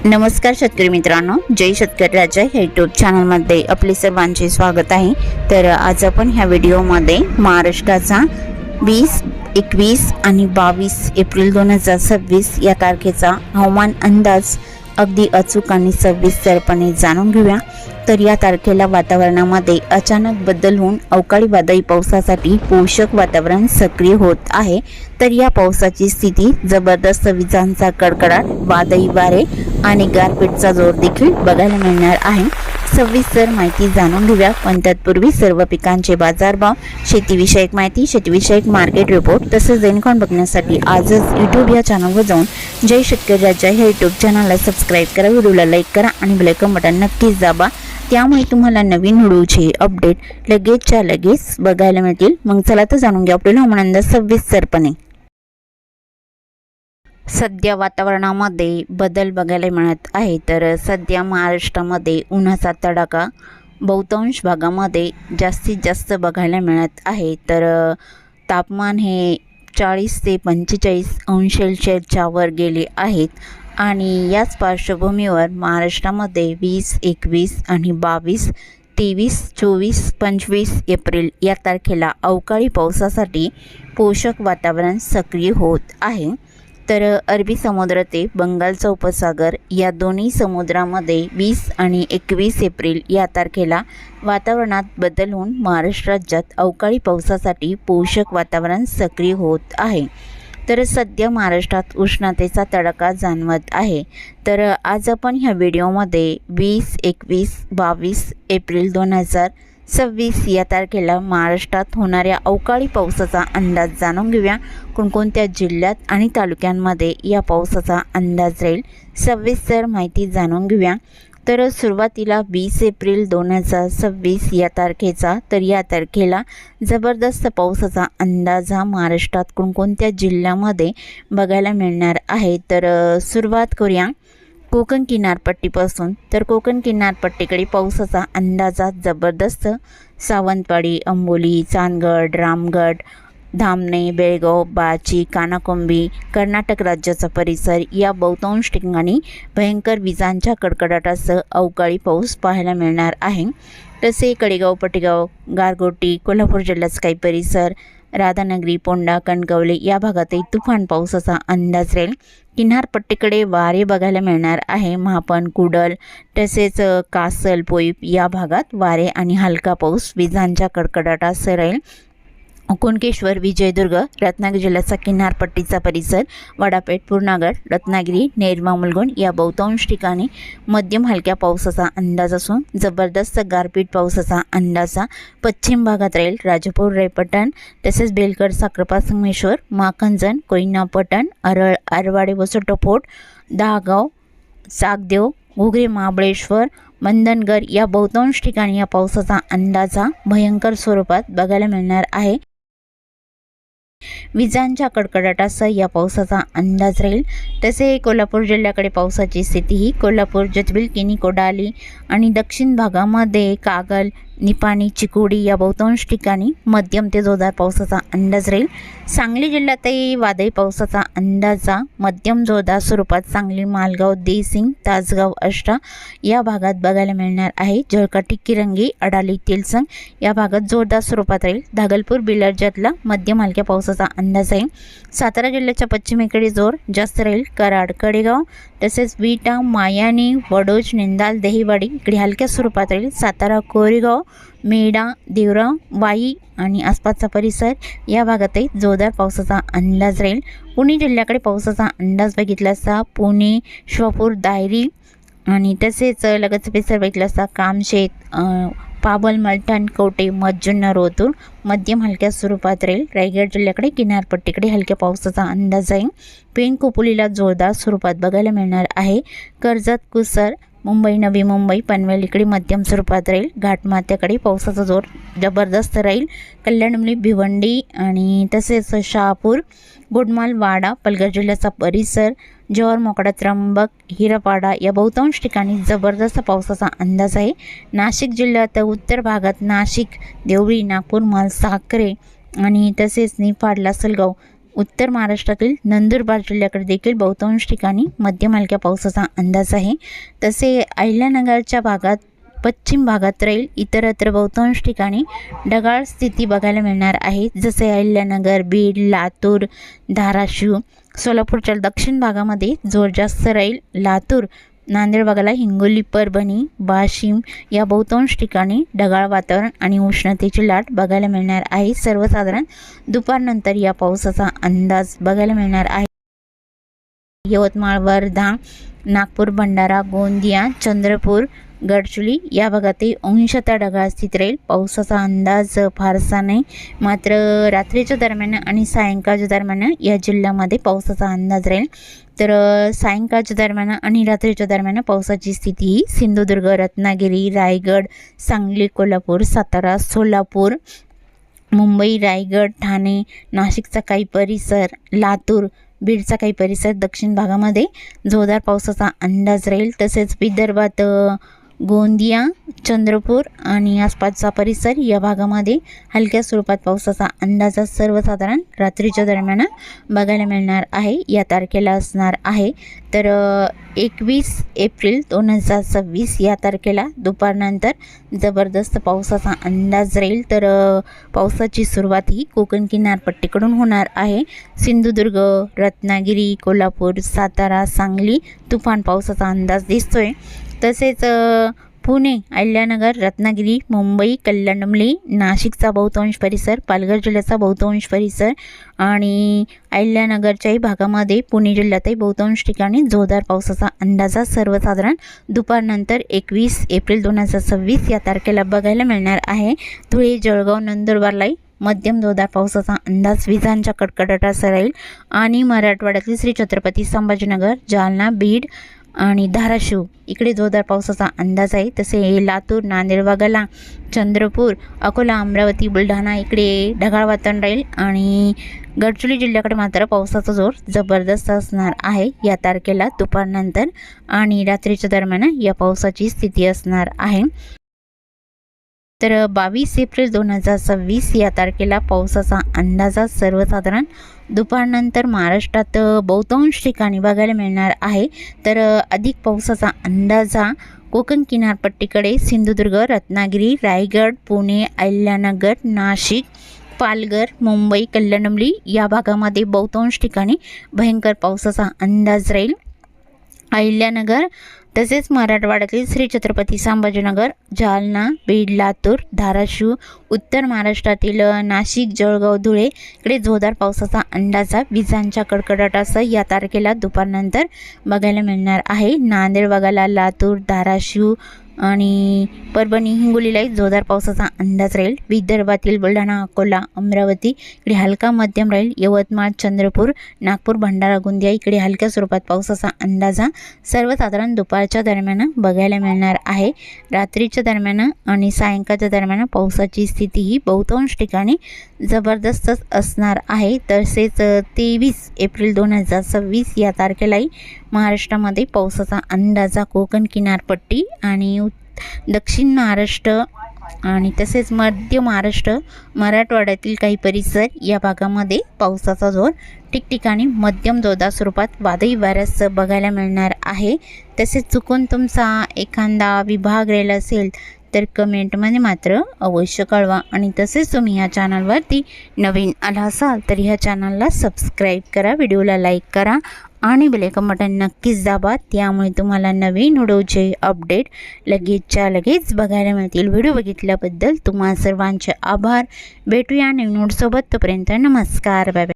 नमस्कार शेतकरी मित्रांनो, जय शेतकरी राजा या यूट्यूब चॅनलमध्ये आपले सर्वांचे स्वागत आहे। तर आज आपण ह्या व्हिडिओमध्ये महाराष्ट्राचा 20, 21 आणि 22 एप्रिल 2026 या तारखेचा हवामान अंदाज अगदी अचूक आणि सविस्तरपणे जाणून घेऊया। तर या तारखेला वातावरणामध्ये अचानक बदल होऊन अवकाळी वादळी पावसासाठी पोषक वातावरण सक्रिय होत आहे। तर या पावसाची स्थिती जबरदस्त विजांचा कडकडाट, वादळी वारे आणि गारपीटचा जोर देखील बघायला मिळणार आहे। सविस्तर माहिती जाणून घेऊया, पण तत्पूर्वी सर्व पिकांचे बाजारभाव, शेतीविषयक माहिती, शेतीविषयक मार्केट रिपोर्ट तसेच दैनिक बघण्यासाठी आजच यूट्यूब या चॅनलवर जाऊन जय शेतकरी राजा या यूट्यूब चॅनलला सबस्क्राईब करा, व्हिडिओला लाईक करा आणि बेल आयकॉन बटन नक्कीच दाबा। त्यामुळे तुम्हाला नवीन व्हिडिओचे अपडेट लगेचच्या लगेच बघायला मिळतील। मग चला तर जाणून घ्या आपल्याला हवामान अंदाज सविस्तरपणे। सध्या वातावरणामध्ये बदल बघायला मिळत आहे। तर सध्या महाराष्ट्रामध्ये उन्हाचा तडाखा बहुतांश भागामध्ये जास्तीत जास्त बघायला मिळत आहे। तर तापमान हे 40 ते 45 अंश सेल्सिअसच्या वर गेले आहेत आणि याच पार्श्वभूमीवर महाराष्ट्रामध्ये 20, 21 आणि 22, 23, 24, 25 एप्रिल या तारखेला अवकाळी पावसासाठी पोषक वातावरण सक्रिय होत आहे। तर अरबी समुद्र ते बंगालचा उपसागर या दोन्ही समुद्रामध्ये 20 आणि 21 एप्रिल या तारखेला वातावरणात बदल होऊन महाराष्ट्र राज्यात अवकाळी पावसासाठी पोषक वातावरण सक्रिय होत आहे। तर सध्या महाराष्ट्रात उष्णतेचा तडाखा जाणवत आहे। तर आज आपण ह्या व्हिडिओमध्ये 20, 21, 22 एप्रिल 2026 या तारखेला महाराष्ट्रात होणाऱ्या अवकाळी पावसाचा अंदाज जाणून घेऊया। कोणकोणत्या जिल्ह्यात आणि तालुक्यांमध्ये या पावसाचा अंदाज राहील, सविस्तर माहिती जाणून घेऊया। तर सुरुवातीला 20 एप्रिल 2026 या तारखेचा, तर या तारखेला जबरदस्त पावसाचा अंदाज हा महाराष्ट्रात कोणकोणत्या जिल्ह्यामध्ये बघायला मिळणार आहे। तर सुरुवात करूया कोकण किनारपट्टीपासून। तर कोकण किनारपट्टीकडे पावसाचा अंदाजात जबरदस्त सावंतवाडी, अंबोली, चांदगड, रामगड, धामणे, बेळगाव, बाची, कानाकोंबी, कर्नाटक राज्याचा परिसर या बहुतांश ठिकाणी भयंकर विजांच्या कडकडाटासह अवकाळी पाऊस पाहायला मिळणार आहे। तसे कडेगाव, पटेगाव, गारगोटी, कोल्हापूर जिल्ह्याचा काही परिसर, राधानगरी, पोंडा, कणकवली या भागातही तुफान पावसाचा अंदाज राहील। किनारपट्टीकडे वारे बघायला मिळणार आहे। महापण, कुडल तसेच कासल, पोईप या भागात वारे आणि हलका पाऊस विजांच्या कडकडाटासह राहील। कुणकेश्वर, विजयदुर्ग, रत्नागिरी जिल्ह्याचा किनारपट्टीचा परिसर, वडापेठ, पूर्णागड, रत्नागिरी, नेरवा, मुलगुण या बहुतांश ठिकाणी मध्यम हलक्या पावसाचा अंदाज असून जबरदस्त गारपीट पावसाचा अंदाजा पश्चिम भागात राहील। राजापूर, रेपटण तसेच बेलकर, साखरपा, संगमेश्वर, माखंजन, कोयना, पटण, अरळ, आरवाडे, वसोटोफोट, दहागाव, सागदेव, घुगरी, महाबळेश्वर, मंदनगर या बहुतांश ठिकाणी या पावसाचा अंदाजा भयंकर स्वरूपात बघायला मिळणार आहे। विजांच्या कडकडाटासह या पावसाचा अंदाज राहील। तसे कोल्हापूर जिल्ह्याकडे पावसाची स्थिती ही कोल्हापूर, जतबिल, किनी, कोडाली आणि दक्षिण भागामध्ये कागल, निपाणी, चिकोडी या बहुतांश ठिकाणी मध्यम ते जोरदार पावसाचा अंदाज राहील। सांगली जिल्ह्यातही वादळी पावसाचा अंदाजा मध्यम जोरदार स्वरूपात सांगली, मालगाव, देसिंग, तासगाव, अष्टा या भागात बघायला मिळणार आहे। जळकाठी, किरंगी, अडाली, तेलसंग या भागात जोरदार स्वरूपात राहील। धागलपूर, बिलर जिल्ह्यातला मध्यम हलक्या पावसाचा अंदाज आहे। सातारा जिल्ह्याच्या पश्चिमेकडे जोर जास्त राहील। कराड, कडेगाव तसेच विटा, मायानी, वडोज, निंदाल, दहिवाडी इकडे हलक्या स्वरूपात राहील। सातारा, कोरेगाव, मेढा, देवराव, वाई आणि आसपासचा परिसर या भागातही जोरदार पावसाचा अंदाज राहील। पुणे जिल्ह्याकडे पावसाचा अंदाज बघितला असता पुणे, शिवापूर, दायरी आणि तसेच लगतचा परिसर बघितला असता कामशेत, पाबल, मलठण, कवटे, मज्जुन्नर, रोतूर मध्यम हलक्या स्वरूपात राहील। रायगड जिल्ह्याकडे किनारपट्टीकडे हलक्या पावसाचा अंदाज आहे। पेन, खोपोलीला जोरदार स्वरूपात बघायला मिळणार आहे। कर्जत, कुसर, मुंबई, नवी मुंबई, पनवेल इकडे मध्यम स्वरूपात राहील। घाटमाथ्याकडे पावसाचा जोर जबरदस्त राहील। कल्याणमुली, भिवंडी आणि तसेच शहापूर, गुडमाल, वाडा, पालघर जिल्ह्याचा परिसर, जव्हार, मोखाडा, त्र्यंबक, हिरापाडा या बहुतांश ठिकाणी जबरदस्त पावसाचा अंदाज आहे। नाशिक जिल्ह्यात उत्तर भागात नाशिक, देवळी, नागपूर, साखरे आणि तसेच निफाड, लासलगाव उत्तर महाराष्ट्रातील नंदुरबार जिल्ह्याकडे देखील बहुतांश ठिकाणी मध्यम हलक्या पावसाचा अंदाज आहे। तसे अहिल्यानगरच्या भागात पश्चिम भागात राहील, इतरत्र बहुतांश ठिकाणी ढगाळ स्थिती बघायला मिळणार आहे। जसे अहिल्यानगर, बीड, लातूर, धाराशिव, सोलापूरच्या दक्षिण भागामध्ये जोर जास्त राहील। लातूर, नांदेड भागाला हिंगोली, परभणी, वाशिम या बहुतांश ठिकाणी ढगाळ वातावरण आणि उष्णतेची लाट बघायला मिळणार आहे। सर्वसाधारण दुपारनंतर या पावसाचा अंदाज बघायला मिळणार आहे। यवतमाळ, वर्धा, नागपूर, भंडारा, गोंदिया, चंद्रपूर, गडचिरोली या भागातही अंशतः ढगाळ स्थिती राहील। पावसाचा अंदाज फारसा नाही, मात्र रात्रीच्या दरम्यान आणि सायंकाळच्या दरम्यान या जिल्ह्यामध्ये पावसाचा अंदाज राहील। तर सायंकाळच्या दरम्यान आणि रात्रीच्या दरम्यान पावसाची स्थिती ही सिंधुदुर्ग, रत्नागिरी, रायगड, सांगली, कोल्हापूर, सातारा, सोलापूर, मुंबई, रायगड, ठाणे, नाशिकचा काही परिसर, लातूर, बीडचा काही परिसर, दक्षिण भागामध्ये जोरदार पावसाचा अंदाज राहील। तसेच विदर्भात गोंदिया, चंद्रपूर आणि आसपासचा परिसर या भागामध्ये हलक्या स्वरूपात पावसाचा अंदाज सर्वसाधारण रात्रीच्या दरम्यान बघायला मिळणार आहे। या तारखेला असणार आहे। तर 21 एप्रिल 2026 या तारखेला दुपारनंतर जबरदस्त पावसाचा अंदाज राहील। तर पावसाची सुरुवात ही कोकण किनारपट्टीकडून होणार आहे। सिंधुदुर्ग, रत्नागिरी, कोल्हापूर, सातारा, सांगली तुफान पावसाचा अंदाज दिसतोय। तसेच पुणे, अहिल्यानगर, रत्नागिरी, मुंबई, कल्याणमली, नाशिकचा बहुतांश परिसर, पालघर जिल्ह्याचा बहुतांश परिसर आणि अहिल्यानगरच्याही भागामध्ये पुणे जिल्ह्यातही बहुतांश ठिकाणी जोरदार पावसाचा अंदाजा सर्वसाधारण दुपारनंतर 21 एप्रिल 2026 या तारखेला बघायला मिळणार आहे। धुळे, जळगाव, नंदुरबारलाही मध्यम जोरदार पावसाचा अंदाज विजांच्या कडकडाटासह राहील आणि मराठवाड्यातील श्री छत्रपती संभाजीनगर, जालना, बीड आणि धाराशिव इकडे जोरदार पावसाचा अंदाज आहे। तसे लातूर, नांदेड भागाला, चंद्रपूर, अकोला, अमरावती, बुलढाणा इकडे ढगाळ वातावरण राहील आणि गडचिरोली जिल्ह्याकडे मात्र पावसाचा जोर जबरदस्त असणार आहे या तारखेला दुपारनंतर आणि रात्रीच्या दरम्यान या पावसाची स्थिती असणार आहे। तर 22 एप्रिल 2026 या तारखेला पावसाचा अंदाजा सर्वसाधारण दुपारनंतर महाराष्ट्रात बहुतांश ठिकाणी बघायला मिळणार आहे। तर अधिक पावसाचा अंदाजा कोकण किनारपट्टीकडे सिंधुदुर्ग, रत्नागिरी, रायगड, पुणे, अहिल्यानगर, नाशिक, पालघर, मुंबई, कल्याणमली या भागामध्ये बहुतांश ठिकाणी भयंकर पावसाचा अंदाज राहील। अहिल्यानगर तसेच मराठवाड्यातील श्री छत्रपती संभाजीनगर, जालना, बीड, लातूर, धाराशिव, उत्तर महाराष्ट्रातील नाशिक, जळगाव, धुळे इकडे जोरदार पावसाचा अंदाजा विजांच्या कडकडाटासह या तारखेला दुपारनंतर बघायला मिळणार आहे। नांदेड भागाला, लातूर, धाराशिव आणि परभणी, हिंगोलीलाही जोरदार पावसाचा अंदाज राहील। विदर्भातील बुलढाणा, अकोला, अमरावती इकडे हलका मध्यम राहील। यवतमाळ, चंद्रपूर, नागपूर, भंडारा, गोंदिया इकडे हलक्या स्वरूपात पावसाचा अंदाजा सर्वसाधारण दुपारच्या दरम्यान बघायला मिळणार आहे। रात्रीच्या दरम्यान आणि सायंकाळच्या दरम्यान पावसाची स्थिती ही बहुतांश ठिकाणी जबरदस्त असणार आहे। तसेच 23 एप्रिल 2026 या तारखेलाही महाराष्ट्रामध्ये पावसाचा अंदाजा कोकण किनारपट्टी आणि दक्षिण महाराष्ट्र आणि तसेच मध्य महाराष्ट्र, मराठवाड्यातील काही परिसर या भागामध्ये पावसाचा जोर ठिकठिकाणी मध्यम जोरदार स्वरूपात वादळी वाऱ्यासह बघायला मिळणार आहे। तसेच चुकून तुमचा एखादा विभाग राहिला असेल तर कमेंटमध्ये मात्र अवश्य कळवा आणि तसेच तुम्ही ह्या चॅनलवरती नवीन आला असाल तर ह्या चॅनलला सबस्क्राईब करा, व्हिडिओला लाईक करा आणि बेल आयकॉन बटन नक्कीच दाबा, त्यामुळे तुम्हाला नवीन व्हिडिओचे अपडेट लगेचच्या लगेच बघायला मिळतील। व्हिडिओ बघितल्याबद्दल तुम्हा सर्वांचे आभार। भेटूया नवीन व्हिडिओसोबत, तोपर्यंत नमस्कार, बाय बाय।